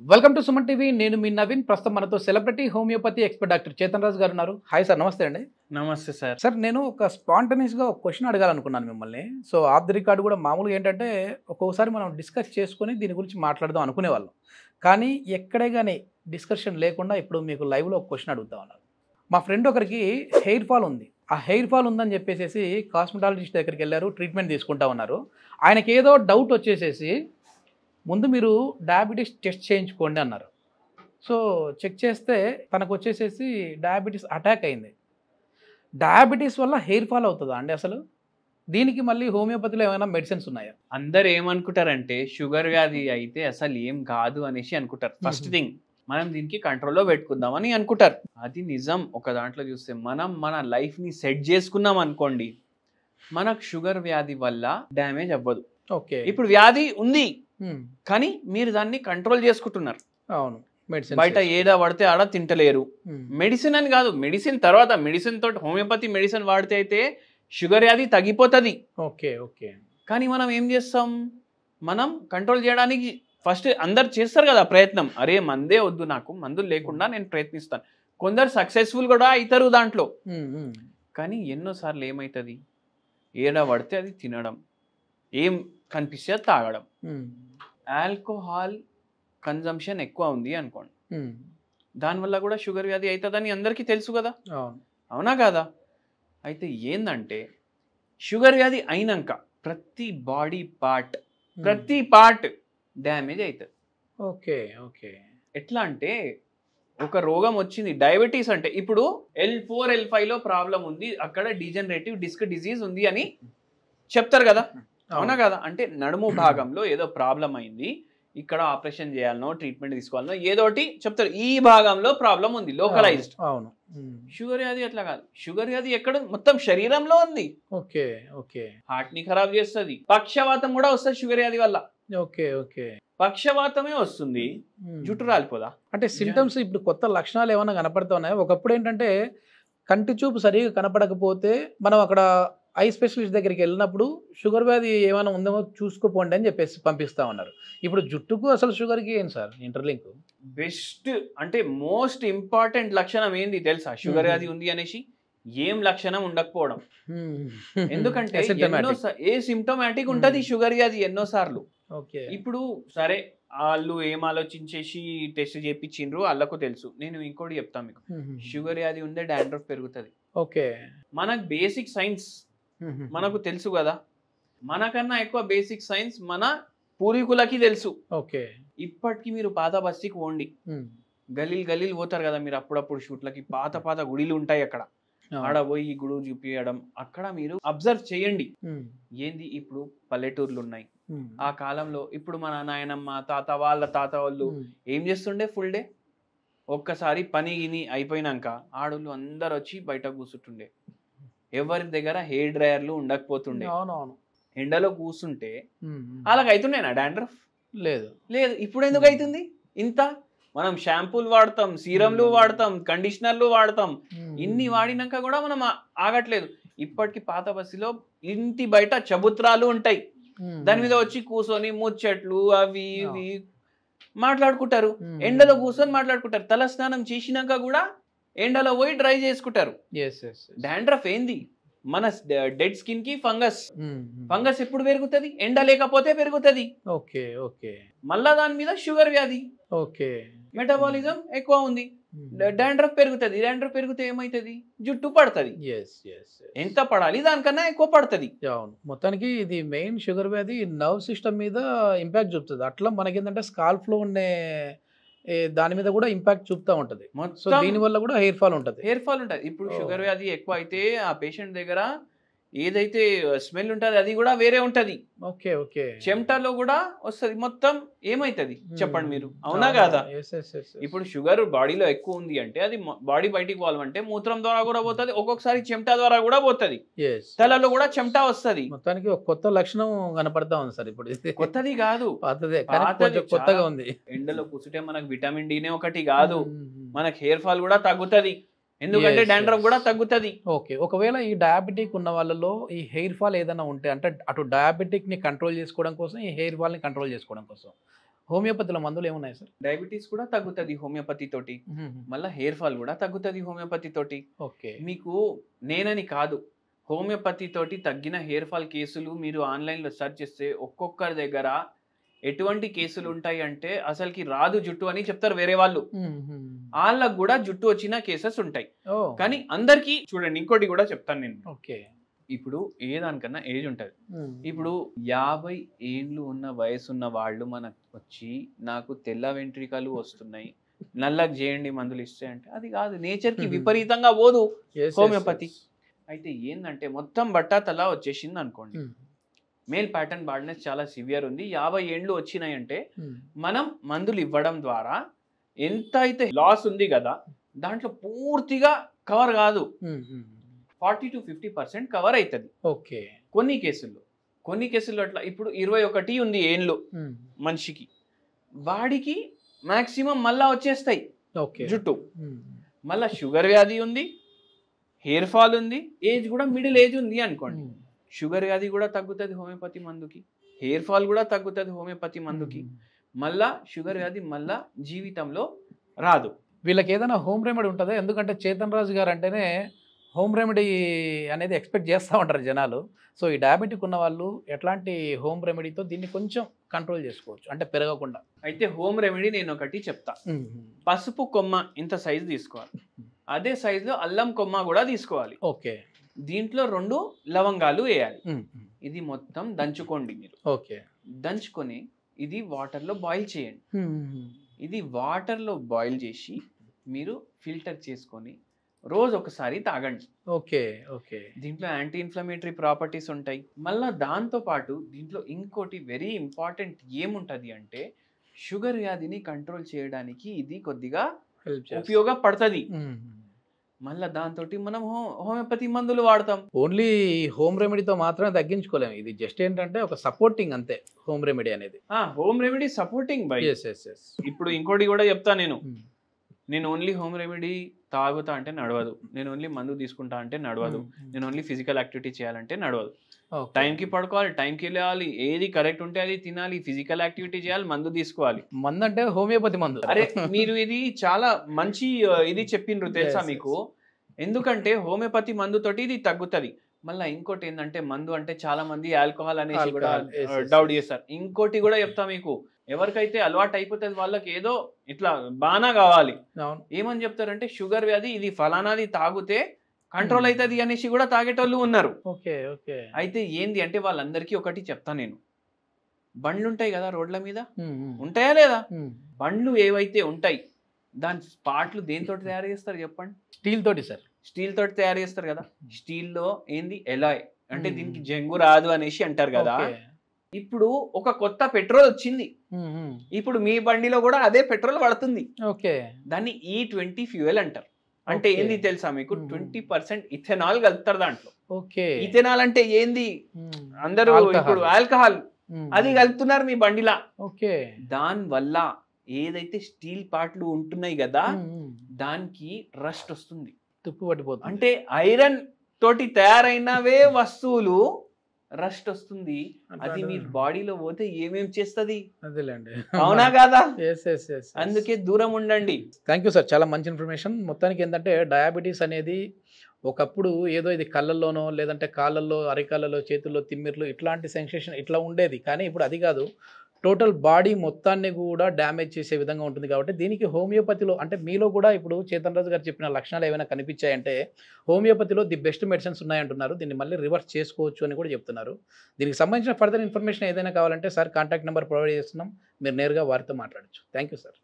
Welcome to Suman TV. నేను మీ నవీన్. ప్రస్తుతం మనతో celebrity homeopathy expert doctor Chetan Raju garu ఉన్నారు. హాయ్ సార్, నమస్తే అండి. నమస్తే సార్. సార్, నేను ఒక స్పాంటనియస్గా ఒక క్వశ్చన్ అడగాలనుకున్నాను మిమ్మల్ని. సో ఆఫ్ ది రికార్డ్ కూడా మామూలుగా ఏంటంటే ఒక్కొక్కసారి మనం డిస్కస్ చేసుకొని దీని గురించి మాట్లాడదాం అనుకునేవాళ్ళం. కానీ ఎక్కడే కానీ డిస్కషన్ లేకుండా ఇప్పుడు మీకు లైవ్లో ఒక క్వశ్చన్ అడుగుతా ఉన్నారు. మా ఫ్రెండ్ ఒకరికి హెయిర్ ఫాల్ ఉంది. ఆ హెయిర్ ఫాల్ ఉందని చెప్పేసి కాస్మెటాలజిస్ట్ దగ్గరికి వెళ్ళారు, ట్రీట్మెంట్ తీసుకుంటా ఉన్నారు. ఆయనకి ఏదో డౌట్ వచ్చేసేసి ముందు మీరు డయాబెటీస్ టెస్ట్ చేయించుకోండి అన్నారు. సో చెక్ చేస్తే తనకు వచ్చేసేసి డయాబెటీస్ అటాక్ అయింది. డయాబెటీస్ వల్ల హెయిర్ ఫాల్ అవుతుందా అండి అసలు? దీనికి మళ్ళీ హోమియోపతిలో ఏమైనా మెడిసిన్స్ ఉన్నాయా? అందరు ఏమనుకుంటారంటే షుగర్ వ్యాధి అయితే అసలు ఏం కాదు అనేసి అనుకుంటారు. ఫస్ట్ థింగ్ మనం దీనికి కంట్రోల్లో పెట్టుకుందామని అనుకుంటారు. అది నిజం. ఒక దాంట్లో చూస్తే మనం మన లైఫ్ని సెట్ చేసుకున్నాం అనుకోండి, మనకు షుగర్ వ్యాధి వల్ల డ్యామేజ్ అవ్వదు. ఓకే, ఇప్పుడు వ్యాధి ఉంది కానీ మీరు దాన్ని కంట్రోల్ చేసుకుంటున్నారు. అవును, మెడిసిన్ బయట ఏడా పడితే ఆడ తింటలేరు. మెడిసిన్ అని కాదు, మెడిసిన్ తర్వాత మెడిసిన్ తోటి హోమియోపతి మెడిసిన్ వాడితే అయితే షుగర్ వ్యాధి తగ్గిపోతుంది. Okay okay. కానీ మనం ఏం చేస్తాం, మనం కంట్రోల్ చేయడానికి ఫస్ట్ అందరు చేస్తారు కదా ప్రయత్నం. అరే మందే వద్దు, నాకు మందులు లేకుండా నేను ప్రయత్నిస్తాను. కొందరు సక్సెస్ఫుల్ కూడా అవుతారు దాంట్లో. కానీ ఎన్నోసార్లు ఏమవుతుంది, ఏడా పడితే అది తినడం, ఏం కనిపిస్తే తాగడం. ఆల్కహాల్ కన్జంప్షన్ ఎక్కువ ఉంది అనుకోండి, దానివల్ల కూడా షుగర్ వ్యాధి అవుతుందని అందరికీ తెలుసు కదా, అవునా కాదా? అయితే ఏందంటే షుగర్ వ్యాధి అయినాక ప్రతి బాడీ పార్ట్ డ్యామేజ్ అవుతుంది. Okay okay. ఎట్లా అంటే ఒక రోగం వచ్చింది, డయాబెటీస్ అంటే ఇప్పుడు L4 L5లో ప్రాబ్లం ఉంది, అక్కడ డీజనరేటివ్ డిస్క్ డిజీజ్ ఉంది అని చెప్తారు కదా, అవునా కదా? అంటే నడుము భాగంలో ఏదో ప్రాబ్లం అయింది, ఇక్కడ ఆపరేషన్ చేయాలనో ట్రీట్మెంట్ తీసుకోవాలనో ఏదోటి చెప్తారు. ఈ భాగంలో ప్రాబ్లం ఉంది, లోకలైజ్డ్. అవును. షుగర్ వ్యాధి అట్లా కాదు. షుగర్ వ్యాధి ఎక్కడ, మొత్తం శరీరంలో ఉంది. Okay okay. హార్ట్ ని ఖరాబ్ చేస్తుంది, పక్షవాతం కూడా వస్తుంది షుగర్ వ్యాధి వల్ల. Okay okay. పక్షవాతమే వస్తుంది, జుట్టు రాలిపోదా? అంటే సింటమ్స్ ఇప్పుడు కొత్త లక్షణాలు ఏమైనా కనపడుతున్నాయి? ఒకప్పుడు ఏంటంటే కంటి చూపు సరిగా కనపడకపోతే మనం అక్కడ ఐ స్పెషలిస్ట్ దగ్గరికి వెళ్ళినప్పుడు షుగర్ వ్యాధి ఏమైనా ఉందేమో చూసుకోపోండి అని చెప్పేసి పంపిస్తా ఉన్నారు. ఇప్పుడు జుట్టుకు అసలు షుగర్కి ఏం సార్ ఇంటర్లింక్? బెస్ట్ అంటే మోస్ట్ ఇంపార్టెంట్ లక్షణం ఏంది తెలుసా? షుగర్ వ్యాధి ఉంది అనేసి ఏం లక్షణం ఉండకపోవడం. ఎందుకంటే ఏ సిమ్టమాటిక్ ఉంటది షుగర్ వ్యాధి ఎన్నోసార్లు. ఇప్పుడు సరే వాళ్ళు ఏం ఆలోచించేసి టెస్ట్ చేయించిండ్రు, వాళ్ళకు తెలుసు. నేను ఇంకోటి చెప్తాను మీకు, షుగర్ వ్యాధి ఉందే డాండ్రఫ్ పెరుగుతుంది. ఓకే, మనకు బేసిక్ సైన్స్ మనకు తెలుసు కదా, మనకన్నా ఎక్కువ బేసిక్ సైన్స్ మన పూర్వీకులకి తెలుసు. ఓకే, ఇప్పటికి మీరు పాత బస్తీకి పోండి, గలీలు పోతారు కదా మీరు అప్పుడప్పుడు షూట్లకి, పాత గుడిలు ఉంటాయి అక్కడ, ఆడ పోయి గుడు చూపించడం, అక్కడ మీరు అబ్జర్వ్ చేయండి. ఏంది ఇప్పుడు పల్లెటూర్లు ఉన్నాయి, ఆ కాలంలో ఇప్పుడు మన నాయనమ్మ తాత వాళ్ళ తాత వాళ్ళు ఏం చేస్తుండే, ఫుల్ డే ఒక్కసారి పని గిని అయిపోయినాక ఆడోళ్ళు అందరు వచ్చి బయట కూర్చుంటుండే, ఎవరి దగ్గర హెయిర్ డ్రైయర్లు ఉండకపోతుండే. ఎండలో కూర్చుంటే వాళ్ళకి అవుతుండేనా డాండ్రఫ్? లేదు. ఇప్పుడు ఎందుకు అవుతుంది ఇంత? మనం షాంపూలు వాడతాం, సీరంలు వాడతాం, కండిషనర్లు వాడతాం, ఇన్ని వాడినాక కూడా మనం ఆగట్లేదు. ఇప్పటికి పాత బస్సులో ఇంటి బయట చబుత్రాలు ఉంటాయి, దాని మీద వచ్చి కూర్చొని ముచ్చట్లు అవి ఇవి మాట్లాడుకుంటారు, ఎండలో కూర్చొని మాట్లాడుకుంటారు. తల స్నానం చేసినాక కూడా ఎండలో పోయి డ్రై చేసుకుంటారు. డాండ్రఫ్ ఏంది? మన డెడ్ స్కిన్ కి ఫంగస్ ఎప్పుడు పెరుగుతుంది? ఎండ లేకపోతే పెరుగుతుంది. Okay okay. మళ్ళా దాని మీద షుగర్ వ్యాధి, ఓకే, మెటబాలిజం ఎక్కువ ఉంది, డాండ్రఫ్ పెరుగుతుంది. డాండ్రఫ్ పెరిగితే ఏమైతుంది? జుట్టు పడుతుంది. ఎంత పడాలి దానికన్నా ఎక్కువ పడుతుంది. అవును, మొత్తానికి ఇది మెయిన్ షుగర్ వ్యాధి నర్వ్ సిస్టమ్ మీద ఇంపాక్ట్ చూపుతుంది. అట్లా మనకేంటంటే స్కాల్ప్ లో ఉండే దాని మీద కూడా ఇంపాక్ట్ చూపుతా ఉంటది. సో దీని వల్ల కూడా హెయిర్ ఫాల్ ఉంటది. ఇప్పుడు షుగర్ వ్యాధి ఎక్కువ అయితే ఆ పేషెంట్ దగ్గర ఏదైతే స్మెల్ ఉంటది అది కూడా వేరే ఉంటది. Okay okay. చెమటలో కూడా వస్తుంది. మొత్తం ఏమైతుంది చెప్పండి మీరు, అవునా కాదా? ఇప్పుడు షుగర్ బాడీలో ఎక్కువ ఉంది అంటే అది బాడీ బయటికి పోవాలంటే మూత్రం ద్వారా కూడా పోతుంది, ఒక్కొక్కసారి చెమట ద్వారా కూడా పోతుంది, తలలో కూడా చెమట వస్తుంది. మొత్తానికి ఒక కొత్త లక్షణం కనపడతా ఉంది సార్. ఇప్పుడు కొత్తది కాదు, కొత్తగా ఉంది. ఎండలో కూర్చుంటే మనకు విటమిన్ డి ఒకటి కాదు, మనకు హెయిర్ ఫాల్ కూడా తగ్గుతుంది, ఎందుకంటే డాండ్రఫ్ కూడా తగ్గుతుంది. ఓకే, ఒకవేళ ఈ డయాబెటిక్ ఉన్న వాళ్ళలో ఈ హెయిర్ ఫాల్ ఏదైనా ఉంటే, అంటే అటు డయాబెటిక్ ని కంట్రోల్ చేసుకోవడం కోసం, ఈ హెయిర్ ఫాల్ ని కంట్రోల్ చేసుకోవడం కోసం హోమియోపతిలో మందులు ఏమున్నాయి సార్? డయాబెటీస్ కూడా తగ్గుతుంది హోమియోపతి తోటి, మళ్ళీ హెయిర్ ఫాల్ కూడా తగ్గుతుంది హోమియోపతి తోటి. ఓకే. మీకు నేనని కాదు, హోమియోపతి తోటి తగ్గిన హెయిర్ ఫాల్ కేసులు మీరు ఆన్లైన్లో సెర్చ్ చేస్తే ఒక్కొక్కరి దగ్గర ఎటువంటి కేసులు ఉంటాయి అంటే అసలుకి రాదు జుట్టు అని చెప్తారు వేరే వాళ్ళు, వాళ్ళకు కూడా జుట్టు వచ్చిన కేసెస్ ఉంటాయి. కానీ అందరికీ చూడండి, ఇంకోటి కూడా చెప్తాను నేను. ఓకే. ఇప్పుడు ఏ దానికన్నా ఏజ్ ఉంటుంది. ఇప్పుడు 50 ఏండ్లు ఉన్న వయసున్న వాళ్ళు మనకు వచ్చి నాకు తెల్ల వెంట్రికలు వస్తున్నాయి, నల్లకి చేయండి మందులు ఇస్తే అంటే అది కాదు, నేచర్కి విపరీతంగా పోదు హోమియోపతి. అయితే ఏంటంటే మొత్తం బట్టాతలా వచ్చేసింది అనుకోండి, మేల్ ప్యాటర్న్ బాల్డ్నెస్ చాలా సివియర్ ఉంది, 50 ఏండ్లు వచ్చినాయంటే మనం మందులు ఇవ్వడం ద్వారా ఎంత అయితే లాస్ ఉంది కదా దాంట్లో పూర్తిగా కవర్ కాదు, 40 to 50% కవర్ అవుతుంది. ఓకే. కొన్ని కేసుల్లో అట్లా ఇప్పుడు 21 ఉంది ఏండ్లు మనిషికి, వాడికి మాక్సిమం మళ్ళా వచ్చేస్తాయి జుట్టు. మళ్ళా షుగర్ వ్యాధి ఉంది, హెయిర్ ఫాల్ ఉంది, ఏజ్ కూడా మిడిల్ ఏజ్ ఉంది అనుకోండి, షుగర్ వ్యాధి కూడా తగ్గుతుంది హోమియోపతి మందుకి, హెయిర్ ఫాల్ కూడా తగ్గుతుంది హోమియోపతి మందుకి, మళ్ళా షుగర్ వ్యాధి మళ్ళా జీవితంలో రాదు. వీళ్ళకి ఏదైనా హోమ్ రెమెడీ ఉంటుందా? ఎందుకంటే చేతన్ రాజు గారు అంటేనే హోమ్ రెమెడీ అనేది ఎక్స్పెక్ట్ చేస్తూ ఉంటారు జనాలు. సో ఈ డయాబెటిక్ ఉన్న వాళ్ళు ఎట్లాంటి హోమ్ రెమెడీతో దీన్ని కొంచెం కంట్రోల్ చేసుకోవచ్చు అంటే పెరగకుండా? అయితే హోమ్ రెమెడీ నేను ఒకటి చెప్తా. పసుపు కొమ్మ ఇంత సైజు తీసుకోవాలి, అదే సైజులో అల్లం కొమ్మ కూడా తీసుకోవాలి. ఓకే. దీంట్లో 2 లవంగాలు వేయాలి. ఇది మొత్తం దంచుకోండి మీరు. ఓకే. దంచుకొని ఇది వాటర్లో బాయిల్ చేయండి. ఇది వాటర్లో బాయిల్ చేసి మీరు ఫిల్టర్ చేసుకొని రోజు ఒకసారి తాగండి. ఓకే. ఓకే. దీంట్లో యాంటీ ఇన్ఫ్లమేటరీ ప్రాపర్టీస్ ఉంటాయి. మళ్ళీ దాంతో పాటు దీంట్లో ఇంకోటి వెరీ ఇంపార్టెంట్ ఏముంటది అంటే షుగర్ వ్యాధిని కంట్రోల్ చేయడానికి ఇది కొద్దిగా ఉపయోగపడుతుంది. మళ్ళీ దాంతో మనం హోమియోపతి మందులు వాడతాం. ఓన్లీ హోమ్ రెమెడీతో మాత్రమే తగ్గించుకోలేము, ఇది జస్ట్ ఏంటంటే ఒక సపోర్టింగ్ అంతే హోమ్ రెమెడీ అనేది. Home remedy supporting by. ఇప్పుడు ఇంకోటి కూడా చెప్తా, నేను ఓన్లీ హోమ్ రెమెడీ తాగుతా అంటే నడవదు, నేను ఓన్లీ మందు తీసుకుంటా అంటే నడవదు, నేను ఓన్లీ ఫిజికల్ యాక్టివిటీ చేయాలంటే నడవదు. టైంకి పడుకోవాలి, టైంకి లేవాలి, ఏది కరెక్ట్ ఉంటే అది తినాలి, ఫిజికల్ యాక్టివిటీ చేయాలి, మందు తీసుకోవాలి. మందు అంటే హోమియోపతి మందు. అరే మీరు ఇది చాలా మంచి ఇది చెప్పిండ్రు తెలుసా మీకు, ఎందుకంటే హోమియోపతి మందు తోటి ఇది తగ్గుతుంది. మళ్ళీ ఇంకోటి ఏంటంటే మందు అంటే చాలా మంది ఆల్కహాల్ అనేసి కూడా డౌట్ చేస్తారు. ఇంకోటి కూడా చెప్తా మీకు, ఎవరికైతే అలవాటు అయిపోతుంది వాళ్ళకి ఏదో ఇట్లా బాగా కావాలి, ఏమని చెప్తారంటే షుగర్ వ్యాధి ఇది ఫలానాది తాగితే కంట్రోల్ అవుతుంది అనేసి కూడా తాగేటోళ్ళు ఉన్నారు. అయితే ఏంది అంటే వాళ్ళందరికీ ఒకటి చెప్తా నేను, బండ్లు ఉంటాయి కదా రోడ్ల మీద, ఉంటాయా లేదా? బండ్లు ఏవైతే ఉంటాయి దాని స్పాట్లు దేనితో తయారు చేస్తారు చెప్పండి? స్టీల్ తోటి సార్. స్టీల్ తోటి తయారు చేస్తారు కదా. స్టీల్లో ఏంది ఎలాయ్ అంటే దీనికి జంగు రాదు అనేసి అంటారు కదా. ఇప్పుడు ఒక కొత్త పెట్రోల్ వచ్చింది, ఇప్పుడు మీ బండిలో కూడా అదే పెట్రోల్ పడుతుంది. దాన్ని E20 ఫ్యూయల్ అంటారు. అంటే ఏంది తెలుసా మీకు? 20% ఇథెనాల్ కలుపుతారు దాంట్లో. ఇథెనాల్ అంటే ఏంది? అందరూ ఇప్పుడు ఆల్కహాల్ అది కలుపుతున్నారు మీ బండిలా. దాని వల్ల ఏదైతే స్టీల్ పార్ట్లు ఉంటున్నాయి కదా దానికి రస్ట్ వస్తుంది, తుప్పు పట్టిపోతుంది. అంటే ఐరన్ తోటి తయారైనవే వస్తువులు రస్ట్ వస్తుంది. అది మీ బాడీలో పోతే ఏమేం చేస్తుంది? అవునా కాదా? అందుకే దూరం ఉండండి. థ్యాంక్ యూ సార్, చాలా మంచి ఇన్ఫర్మేషన్. మొత్తానికి ఏంటంటే డయాబెటీస్ అనేది ఒకప్పుడు ఏదో ఇది కళ్ళల్లోనో లేదంటే కాళ్ళల్లో, అరికాళ్ళలో, చేతుల్లో తిమ్మిర్లు ఇట్లాంటి సెన్సేషన్ ఇట్లా ఉండేది, కానీ ఇప్పుడు అది కాదు, టోటల్ బాడీ మొత్తాన్ని కూడా డ్యామేజ్ చేసే విధంగా ఉంటుంది. కాబట్టి దీనికి హోమియోపతిలో అంటే మీలో కూడా ఇప్పుడు చేతన్ రాజు గారు చెప్పిన లక్షణాలు ఏమైనా కనిపించాయంటే హోమియోపతిలో ది బెస్ట్ మెడిసిన్స్ ఉన్నాయంటున్నారు. దీన్ని మళ్ళీ రివర్స్ చేసుకోవచ్చు అని కూడా చెప్తున్నారు. దీనికి సంబంధించిన ఫర్దర్ ఇన్ఫర్మేషన్ ఏదైనా కావాలంటే సార్ కాంటాక్ట్ నెంబర్ ప్రొవైడ్ చేస్తున్నాం, మీరు నేరుగా వారితో మాట్లాడచ్చు. Thank you sir.